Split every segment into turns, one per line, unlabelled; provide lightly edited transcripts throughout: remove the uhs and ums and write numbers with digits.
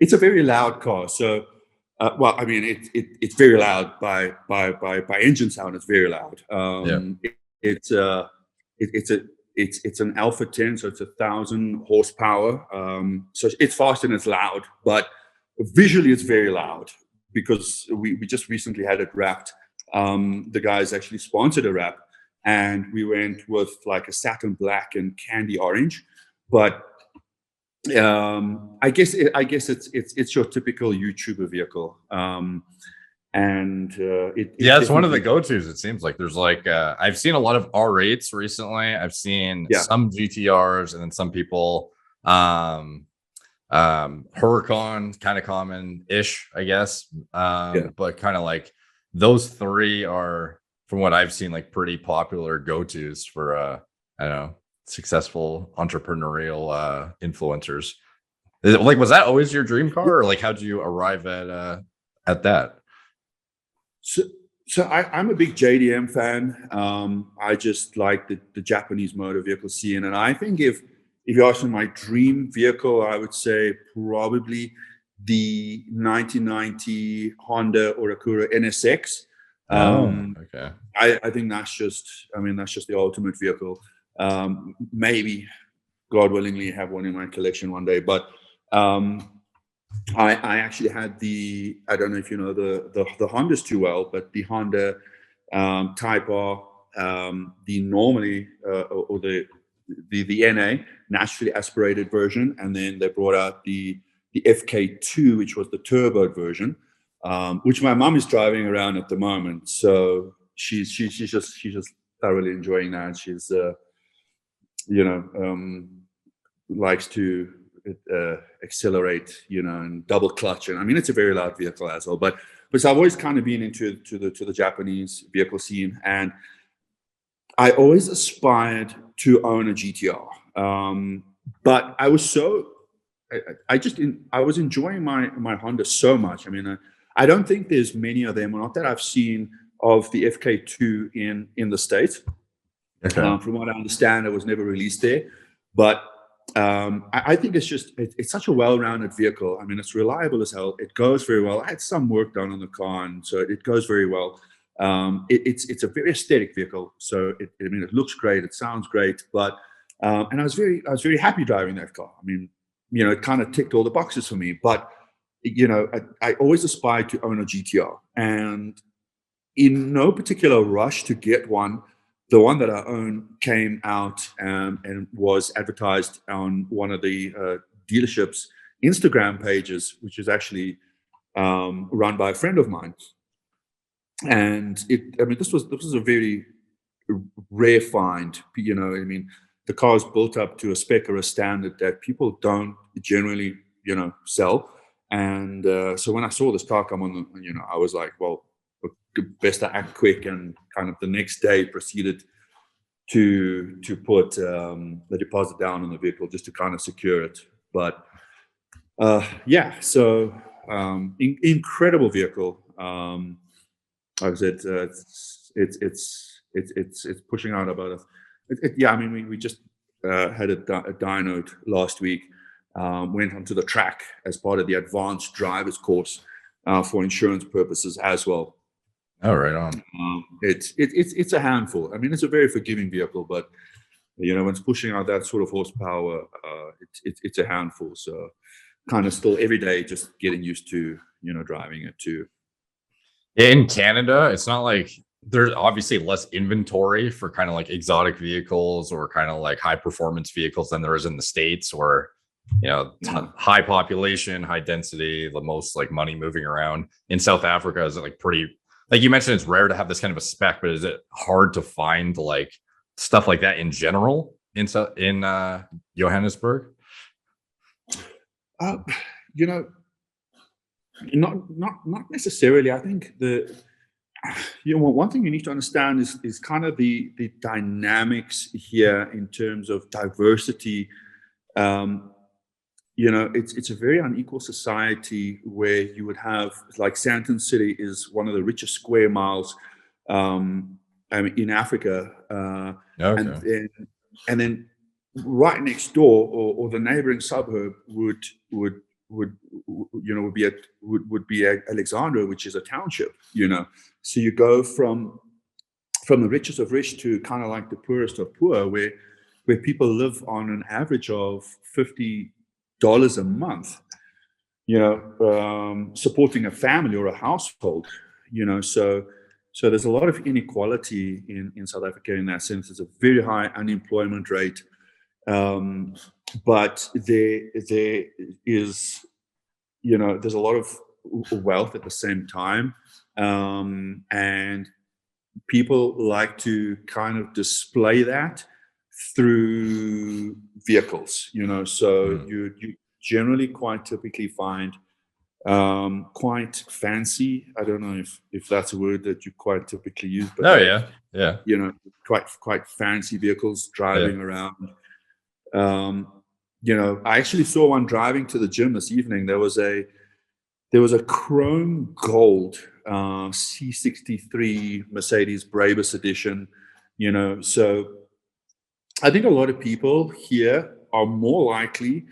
it's a very loud car. So, well, I mean, it's very loud by engine sound. It's very loud.
Yeah.
It's it, it's a it's an Alpha 10, so it's 1,000 horsepower. So it's fast and it's loud, but visually it's very loud because we just recently had it wrapped. The guys actually sponsored a wrap, and we went with like a satin black and candy orange. But I guess it's your typical YouTuber vehicle, and it
Yeah, it's one of the
definitely,
go-tos. It seems like there's like I've seen a lot of R8s recently. I've seen
yeah,
some GTRs, and then some people um Huracan, kind of common-ish, I guess.
yeah.
But kind of like those three are, from what I've seen, like pretty popular go-tos for I don't know, successful entrepreneurial influencers. Like, was that always your dream car, or like how'd you arrive at that?
So, I'm a big JDM fan. I just like the Japanese motor vehicle scene, and I think if you ask me my dream vehicle, I would say probably the 1990 Honda Acura NSX.
Oh,
Um,
okay.
I think I mean, that's just the ultimate vehicle. Maybe, God willingly, have one in my collection one day. But I actually had I don't know if you know the Hondas too well, but the Honda Type R, the normally or the NA, naturally aspirated version, and then they brought out the FK2, which was the turbo version, which my mom is driving around at the moment. So she's just thoroughly enjoying that. She's you know likes to accelerate, and double clutch, and I mean it's a very loud vehicle as well. But so I've always kind of been into the Japanese vehicle scene, and I always aspired to own a GTR. But I was so I was enjoying my Honda so much. I mean, I don't think there's many of them, or not that I've seen, of the FK2 in the States.
Okay.
From what I understand, it was never released there. But I think it's such a well-rounded vehicle. I mean, it's reliable as hell. It goes very well. I had some work done on the car, and so it goes very well. It's a very aesthetic vehicle. So I mean, it looks great. It sounds great. But and I was very happy driving that car. I mean, it kind of ticked all the boxes for me. But I always aspired to own a GTR, and in no particular rush to get one. The one that I own came out and was advertised on one of the dealerships' Instagram pages, which is actually run by a friend of mine. And I mean, this was a very rare find. I mean, the car is built up to a spec or a standard that people don't generally, sell. And so when I saw this car come on, I was like, well, best to act quick, and kind of the next day proceeded to put the deposit down on the vehicle just to kind of secure it. But yeah, so incredible vehicle. Like I said, it's pushing out about yeah. I mean, we just had a dyno last week. Went onto the track as part of the advanced drivers course for insurance purposes as well.
Oh, right on.
It's a handful. I mean, it's a very forgiving vehicle, but when it's pushing out that sort of horsepower, it's a handful. So kind of still every day, just getting used to driving it too.
In Canada, it's not like there's obviously less inventory for kind of like exotic vehicles or kind of like high performance vehicles than there is in the States, where high population, high density, the most like money moving around. In South Africa, is it like pretty, like you mentioned, it's rare to have this kind of a spec, but is it hard to find like stuff like that in general in Johannesburg?
Uh, you know, not necessarily. I think one thing you need to understand is kind of the dynamics here in terms of diversity. It's a very unequal society where you would have, like, Sandton City is one of the richest square miles in Africa, and
Okay.
then right next door, or the neighboring suburb would would be Alexandria, which is a township. So you go from the richest of rich to kind of like the poorest of poor, where people live on an average of $50 a month, supporting a family or a household. So there's a lot of inequality in South Africa in that sense. There's a very high unemployment rate, but there is, there's a lot of wealth at the same time, and people like to kind of display that through vehicles. So you generally quite typically find quite fancy. I don't know if that's a word that you quite typically use, but
yeah.
Quite fancy vehicles driving around. I actually saw one driving to the gym this evening. There was a chrome gold C63 Mercedes Brabus edition. So I think a lot of people here are more likely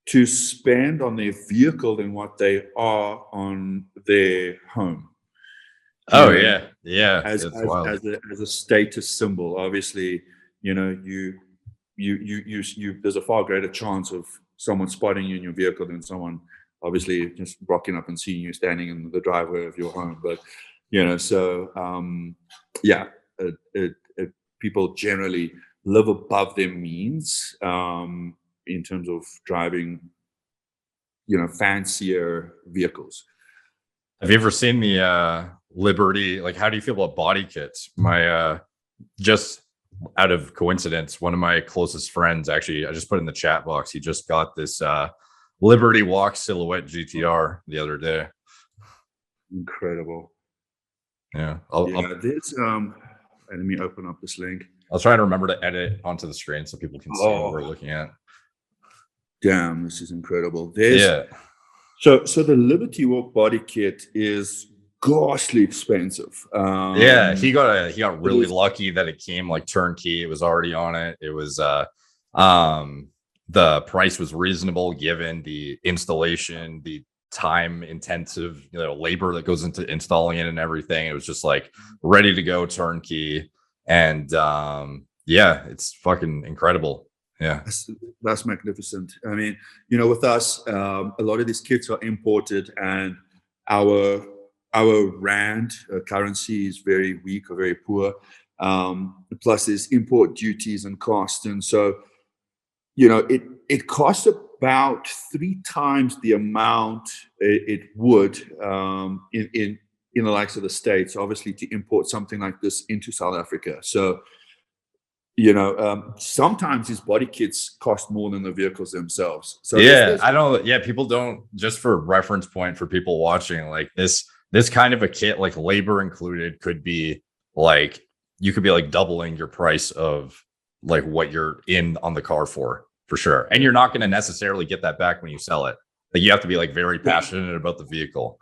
to spend on their vehicle than what they are on their home.
Yeah.
As a status symbol, obviously, you there's a far greater chance of someone spotting you in your vehicle than someone obviously just rocking up and seeing you standing in the driveway of your home. But people generally live above their means in terms of driving fancier vehicles.
Have you ever seen the Liberty? Like, how do you feel about body kits? My just out of coincidence, one of my closest friends, actually, I just put in the chat box, he just got this Liberty Walk Silhouette GTR the other day.
Incredible.
Yeah.
Let me open up this link.
I'll try to remember to edit onto the screen so people can see what we're looking at.
Damn, this is incredible. So the Liberty Walk body kit is ghastly expensive.
He got really lucky that it came like turnkey. It was already on it. It was the price was reasonable given the installation, the time intensive labor that goes into installing it and everything. It was just like ready to go, turnkey, and it's fucking incredible. Yeah,
that's magnificent. I mean, with us, a lot of these kits are imported, and our rand currency is very weak or very poor. Plus, there's import duties and costs, and so it costs about 3 times the amount it would in the likes of the States, obviously, to import something like this into South Africa. So sometimes these body kits cost more than the vehicles themselves. So
I don't. Yeah, people don't. Just for reference point for people watching, like this kind of a kit, like labor included, could be like you could be like doubling your price of like what you're in on the car for sure, and you're not going to necessarily get that back when you sell it. Like you have to be like very passionate about the vehicle.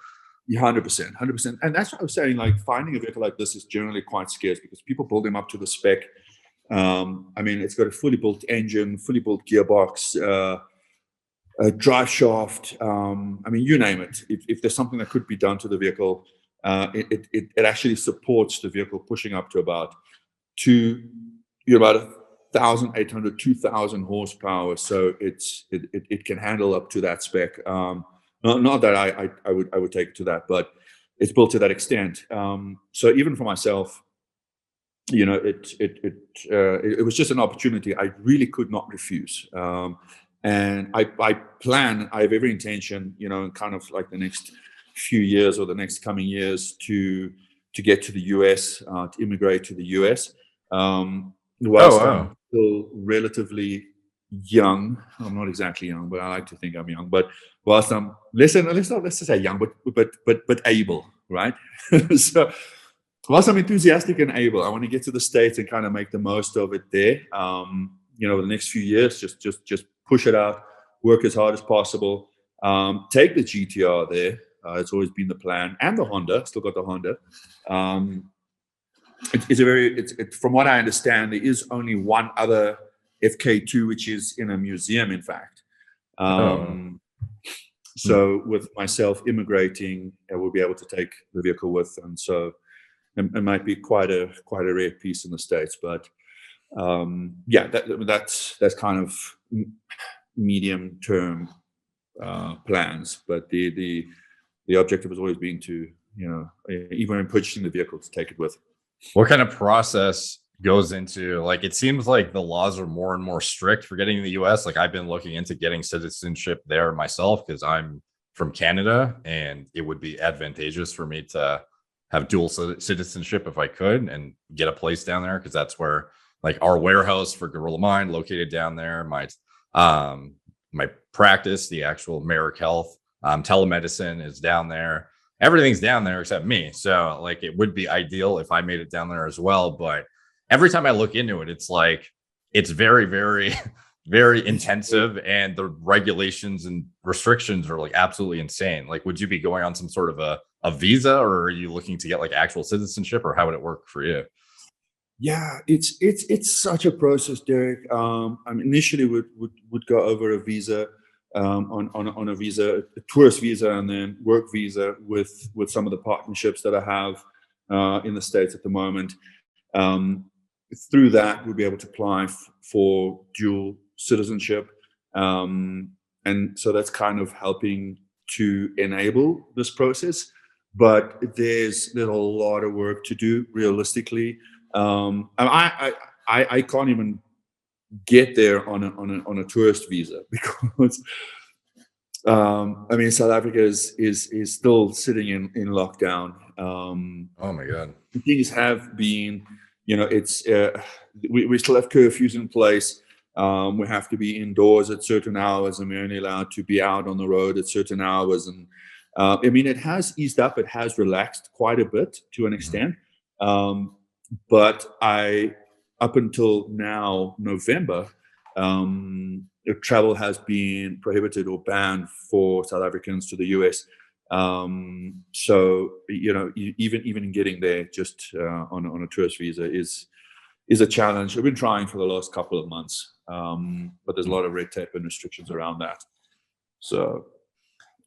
100%, and that's what I was saying. Like finding a vehicle like this is generally quite scarce because people build them up to the spec. I mean, it's got a fully built engine, fully built gearbox, a drive shaft. I mean, you name it. If there's something that could be done to the vehicle, it actually supports the vehicle pushing up to about 1,800, 2,000 horsepower. So it can handle up to that spec. Not that I would take it to that, but it's built to that extent. So even for myself, it was just an opportunity I really could not refuse. And I have every intention, kind of like the next few years or the next coming years to get to the US, to immigrate to the US. I'm still relatively young. I'm not exactly young, but I like to think I'm young. But whilst I'm let's just say young, but able, right? So whilst I'm enthusiastic and able, I want to get to the States and kind of make the most of it there. The next few years, just push it out, work as hard as possible. Take the GTR there. It's always been the plan, and the Honda. Still got the Honda. From what I understand, there is only one other FK2 which is in a museum. In fact, So with myself immigrating, I will be able to take the vehicle with, and so it might be quite a rare piece in the States. But yeah, that's kind of medium term plans. But the objective has always been to, even in purchasing the vehicle, to take it with.
What kind of process goes into, like, it seems like the laws are more and more strict for getting in the US. Like, I've been looking into getting citizenship there myself because I'm from Canada, and it would be advantageous for me to have dual citizenship if I could and get a place down there, because that's where, like, our warehouse for Gorilla Mind located down there, um my practice, the actual Merrick Health, telemedicine is down there. Everything's down there except me. So, like, it would be ideal if I made it down there as well. But every time I look into it, it's like it's very, very, very intensive, and the regulations and restrictions are like absolutely insane. Like, would you be going on some sort of a visa, or are you looking to get like actual citizenship, or how would it work for you?
Yeah, it's such a process, Derek. I mean, initially would go over a visa, on a visa, a tourist visa, and then work visa with some of the partnerships that I have in the States at the moment. Um, Through that, we'll be able to apply for dual citizenship, and so that's kind of helping to enable this process. But there's a lot of work to do realistically. And I can't even get there on a tourist visa because I mean, South Africa is still sitting in lockdown.
Oh my god.
Things have been, it's we still have curfews in place. We have to be indoors at certain hours, and we're only allowed to be out on the road at certain hours. And I mean, it has eased up. It has relaxed quite a bit to an
Mhm.
extent. But up until now, November, travel has been prohibited or banned for South Africans to the US. So even getting there just on a tourist visa is a challenge. I've been trying for the last couple of months, but there's a lot of red tape and restrictions around that. So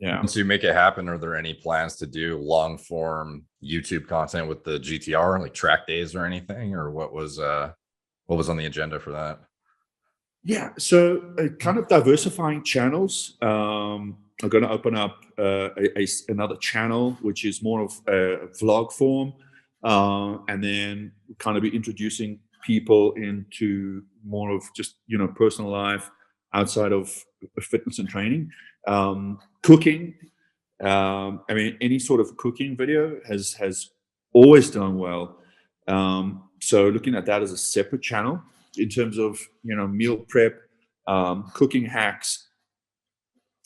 yeah.
Once you make it happen, are there any plans to do long form YouTube content with the GTR, like track days or anything, or what was on the agenda for that?
Yeah, so kind of diversifying channels. I'm going to open up another channel, which is more of a vlog form, and then kind of be introducing people into more of just personal life outside of fitness and training, cooking. I mean, any sort of cooking video has always done well. So looking at that as a separate channel in terms of meal prep, cooking hacks,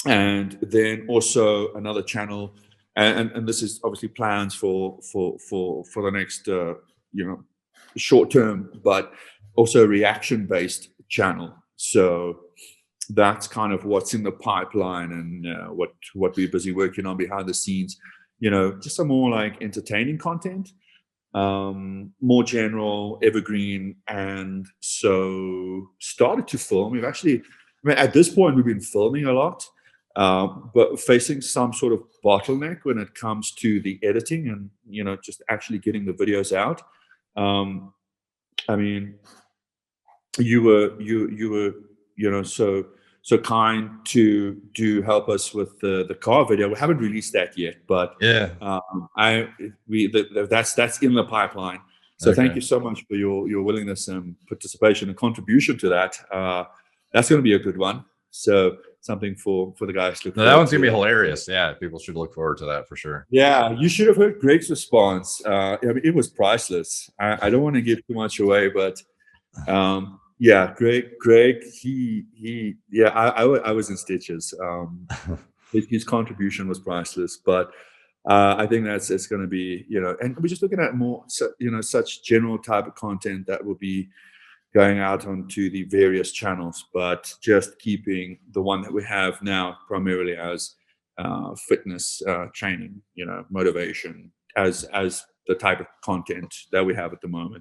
and then also another channel, and this is obviously plans for the next short term, but also a reaction based channel. So that's kind of what's in the pipeline, and what we're busy working on behind the scenes. Just some more like entertaining content, more general, evergreen. And so started to film. We've actually, I mean, at this point, we've been filming a lot, but facing some sort of bottleneck when it comes to the editing and, just actually getting the videos out. I mean, you were, so kind to help us with the car video. We haven't released that yet, but
Yeah.
that's in the pipeline. So thank
Okay.
you so much for your willingness and participation and contribution to that. That's going to be a good one. So something for the guys to look
No, that
forward
one's gonna be
to.
hilarious. Yeah, people should look forward to that for sure.
Yeah, you should have heard Greg's response. I mean, it was priceless. I don't want to give too much away, but yeah, Greg, yeah, I was in stitches. His contribution was priceless, but I think that's it's going to be, and we're just looking at more, such general type of content that will be going out onto the various channels, but just keeping the one that we have now primarily as fitness training, motivation as the type of content that we have at the moment.